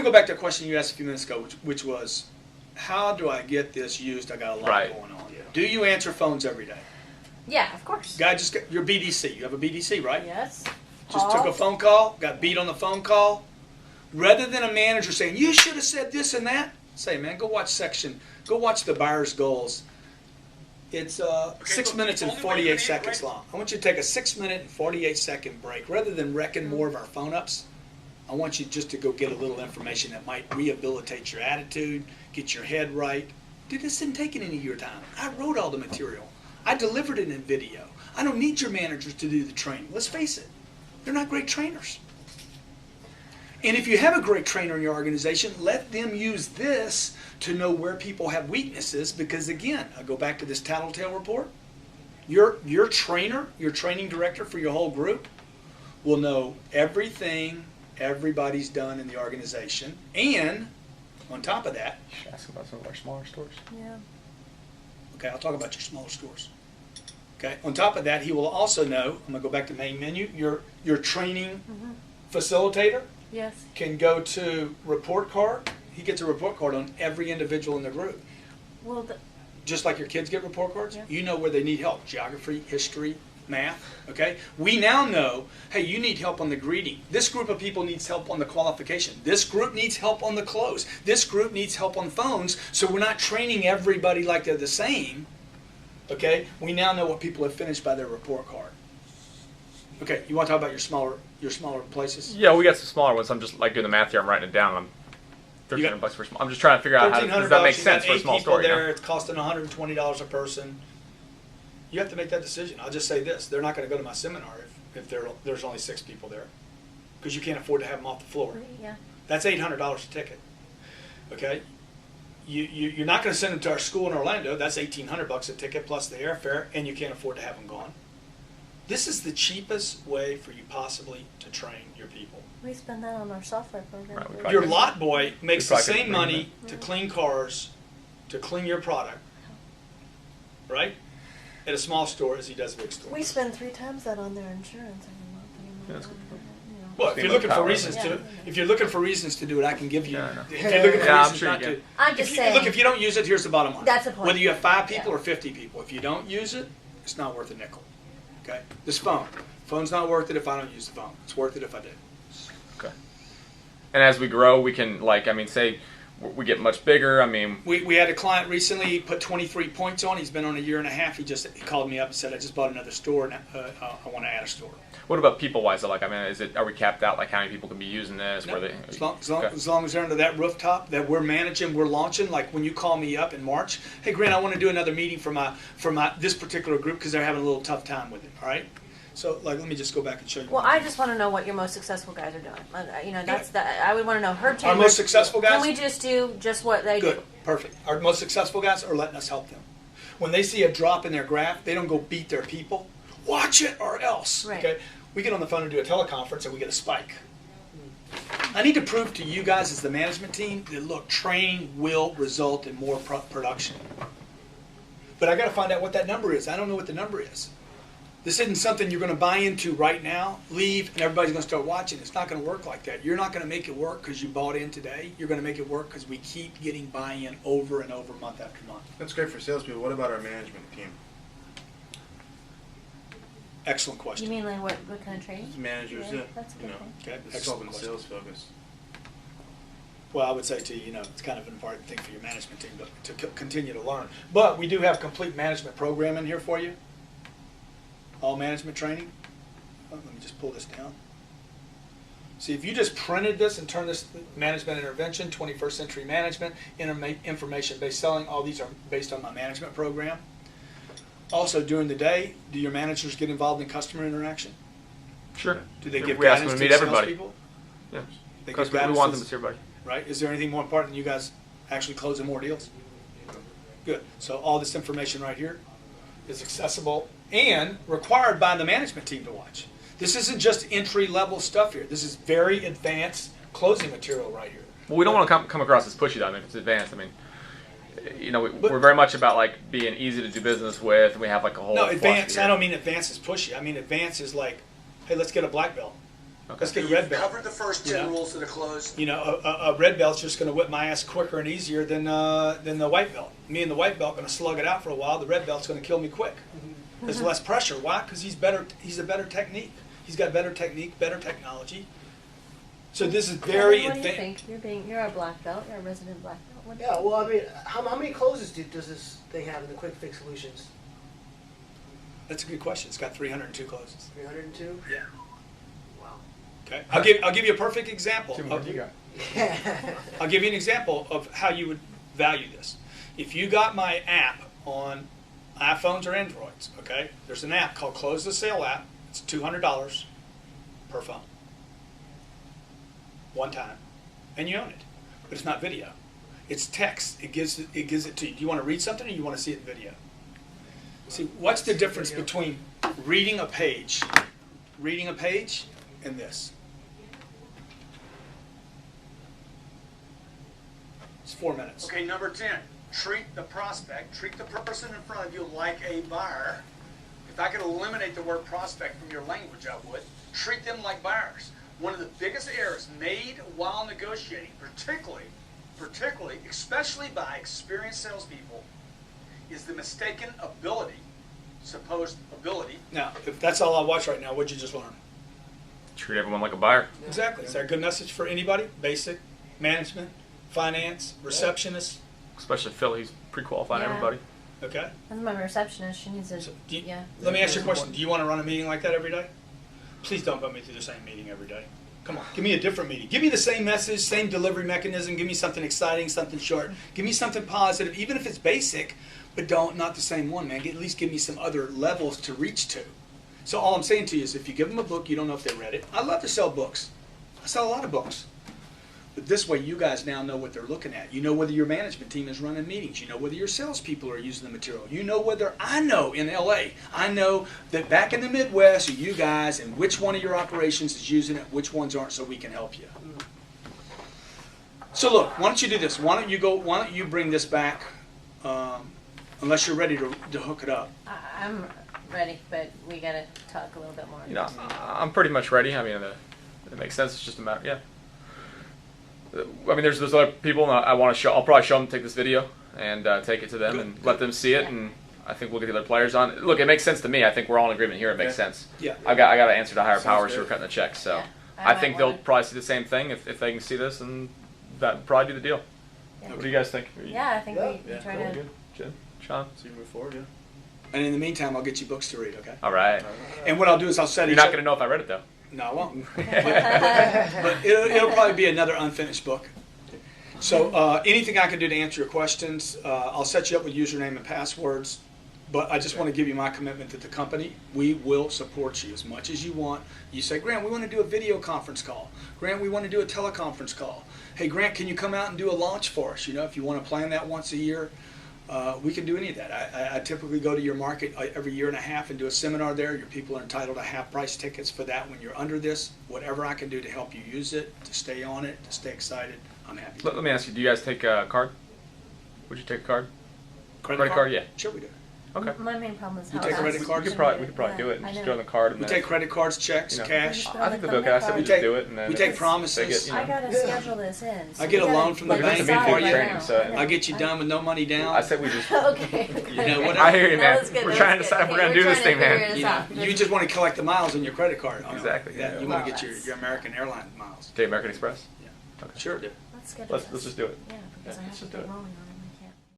go back to a question you asked a few minutes ago, which was, how do I get this used? I got a lot Right. going on. Yeah. Do you answer phones every day? Yeah, of course. Guy just got your BDC. You have a BDC, right? Yes. Just took a phone call, got beat on the phone call. Rather than a manager saying, you should have said this and that, say, man, go watch the buyer's goals. It's 6 minutes and 48 seconds long. I want you to take a 6-minute and 48-second break. Rather than wrecking more of our phone ups, I want you just to go get a little information that might rehabilitate your attitude, get your head right. Dude, this isn't taking any of your time. I wrote all the material. I delivered it in video. I don't need your managers to do the training. Let's face it, they're not great trainers. And if you have a great trainer in your organization, let them use this to know where people have weaknesses, because again, I go back to this tattletale report. Your trainer, your training director for your whole group will know everything everybody's done in the organization, and on top of that, You should ask about some of our smaller stores. Yeah. okay, I'll talk about your smaller stores. Okay, on top of that, he will also know, I'm gonna go back to main menu, your training facilitator Yes. can go to report card. He gets a report card on every individual in the group. Well, Just like your kids get report cards, Yeah. you know where they need help. Geography, history, math, okay? We now know, hey, you need help on the greeting. This group of people needs help on the qualification. This group needs help on the close. This group needs help on phones, so we're not training everybody like they're the same, okay? We now know what people have finished by their report card. Okay, you want to talk about your smaller places? Yeah, we got some smaller ones. I'm just like doing the math here. I'm writing it down. I'm $1,300 for small. I'm just trying to figure out how does that make sense for a small store. There, You know? it's costing $120 a person. You have to make that decision. I'll just say this: they're not going to go to my seminar if there's only 6 people there, because you can't afford to have them off the floor. yeah. That's $800 a ticket. Okay, you're not going to send them to our school in Orlando. That's $1,800 a ticket plus the airfare, and you can't afford to have them gone. This is the cheapest way for you possibly to train your people. We spend that on our software program. Right, we too. probably Your could- lot boy makes the probably could same bring money to clean cars, to clean your product, right? At a small store as he does a big store. We spend 3 times that on their insurance every month. Yeah, that's a good point. Well, if you're looking for reasons Yeah. to, if you're looking for reasons to do it, I can give you. Yeah, I know. If you're looking for Yeah, I'm reasons sure you not can. to, I'm just saying. Look, if you don't use it, here's the bottom line. That's the point. Whether you have 5 people Yeah. or 50 people, if you don't use it, it's not worth a nickel. Okay. This phone's not worth it if I don't use the phone. It's worth it if I do. Okay. And as we grow, we can say we get much bigger. I mean, We had a client recently. He put 23 points on. He's been on a year and a half. He called me up and said, "I just bought another store, and I want to add a store." what about people-wise? Like, I mean, are we capped out? Like, how many people can be using this? No, Where they, as long Okay. as they're under that rooftop that we're managing, we're launching. Like when you call me up in March, hey Grant, I want to do another meeting for my this particular group because they're having a little tough time with it. All right, so like let me just go back and show you. Well, I just want to know what your most successful guys are doing. That's I would want to know her Our chambers. most successful guys. Can we just do just what they Good, do? perfect. Our most successful guys are letting us help them. When they see a drop in their graph, they don't go beat their people. Watch it or else. Right. Okay. We get on the phone and do a teleconference and we get a spike. I need to prove to you guys as the management team that look, training will result in more production. But I got to find out what that number is. I don't know what the number is. This isn't something you're going to buy into right now, leave, and everybody's going to start watching. It's not going to work like that. You're not going to make it work because you bought in today. You're going to make it work because we keep getting buy-in over and over, month after month. That's great for salespeople. What about our management team? Excellent You question. mean like what kind of training? Managers, yeah. That's a you good know, thing. Okay, it's excellent solving question. sales focus. Well, I would say to you, it's kind of an important thing for your management team to continue to learn. But we do have complete management program in here for you. All management training. Oh, let me just pull this down. See, if you just printed this and turned this management intervention, 21st century management, information-based selling, all these are based on my management program. Also, during the day, do your managers get involved in customer interaction? Sure. Do they give we ask guidance them to to meet the everybody. salespeople? Yeah. They Because give we guidance want to them to see everybody. Right? Is there anything more important than you guys actually closing more deals? Good. So all this information right here is accessible and required by the management team to watch. This isn't just entry-level stuff here. This is very advanced closing material right here. Well, we don't want to come across as pushy, though. I mean, if it's advanced, I mean, we're very much about like being easy to do business with, and we have like a whole. No, philosophy advanced. here. I don't mean advanced is pushy. I mean advanced is like, hey, let's get a black belt. Let's get a red belt. Covered the first 10 Yeah. rules of the close. You know, a red belt's just going to whip my ass quicker and easier than the white belt. Me and the white belt going to slug it out for a while. The red belt's going to kill me quick. There's less pressure. Why? Because he's better. He's a better technique. He's got better technique, better technology. So this is very What do you advanced. think? You're a black belt. You're a resident black belt. What do you Yeah, think? well, I mean, how many closes does this thing have in the quick fix solutions? That's a good question. It's got 302 closes. 302? Yeah. Wow. Okay. I'll give you a perfect example. Two more you got. I'll give you an example of how you would value this. If you got my app on iPhones or Androids, okay, there's an app called Close the Sale app. It's $200 per phone. One time. And you own it. But it's not video. It's text. It gives it to you. Do you want to read something or you want to see it in video? See, what's the difference between reading a page and this? It's 4 minutes. Okay, number 10. Treat the prospect, treat the person in front of you like a buyer. If I could eliminate the word prospect from your language, I would. Treat them like buyers. One of the biggest errors made while negotiating, particularly, especially by experienced salespeople, is the mistaken supposed ability. Now, if that's all I watch right now, what'd you just learn? Treat everyone like a buyer. Exactly. Is that a good message for anybody? Basic, management, finance, receptionist? Especially Phil, he's pre-qualifying Yeah. everybody. Okay. That's my receptionist. She needs to. So Yeah. Let me ask you a question. Do you want to run a meeting like that every day? Please don't put me through the same meeting every day. Come on, give me a different meeting. Give me the same message, same delivery mechanism. Give me something exciting, something short. Give me something positive, even if it's basic, but not the same one, man. At least give me some other levels to reach to. So all I'm saying to you is if you give them a book, you don't know if they read it. I love to sell books. I sell a lot of books. But this way, you guys now know what they're looking at. You know whether your management team is running meetings. You know whether your salespeople are using the material. You know whether I know in LA. I know that back in the Midwest, you guys, and which one of your operations is using it, which ones aren't, so we can help you. So look, why don't you do this? Why don't you bring this back, unless you're ready to hook it up. I'm ready, but we gotta talk a little bit more. You know, I'm pretty much ready. I mean, it makes sense. It's just a matter, yeah. I mean, there's other people, and I want to show. I'll probably show them, take this video, and take it to them, and let them see it. Yeah. And I think we'll get the other players on. Look, it makes sense to me. I think we're all in agreement here. It makes sense. Yeah. I got to answer to higher Sounds powers who good. are cutting the checks. So Yeah. I might think they'll wanna- probably see the same thing if they can see this, and that would probably be the deal. Yeah. What do you guys think? Yeah, I think we Yeah. try Cool, to. good. Jen, Sean. So you move forward, yeah. And in the meantime, I'll get you books to read, okay? All right. And what I'll do is I'll set You're each not other- going to know if I read it though. No, I won't. But it'll probably be another unfinished book. So anything I can do to answer your questions, I'll set you up with username and passwords. But I just want to give you my commitment to the company. We will support you as much as you want. You say, Grant, we want to do a video conference call. Grant, we want to do a teleconference call. Hey, Grant, can you come out and do a launch for us? You know, if you want to plan that once a year, we can do any of that. I typically go to your market every year and a half and do a seminar there. Your people are entitled to half price tickets for that when you're under this. Whatever I can do to help you use it, to stay on it, to stay excited, I'm happy. Let me ask you, do you guys take a card? Would you take a card? Credit card, yeah. Sure we do. Okay. My main problem is You how take fast credit we cards? We can could read probably it. do it and Yeah, I just know. do it on the card. And We then take credit cards, checks, You know. cash. I think they'll be okay. I said we We just take- do it and then we take if promises. they get, you know, I gotta schedule this in. So I get we a gotta, loan from the like, bank decide before right you- now. so I know. I get you done with no money down. I said we just. Okay. You know, whatever. I hear you, man. That was good, We're that trying to was decide if good. we're gonna Hey, do we're this trying thing, to man. figure this You know, out. you just want to collect the miles on your credit card. Exactly, Yeah, yeah. you want to get Yes. your American airline miles. Take American Express. Sure do. Let's schedule Let's this. just do it. Yeah, because Yeah, I let's have to just do get it. rolling on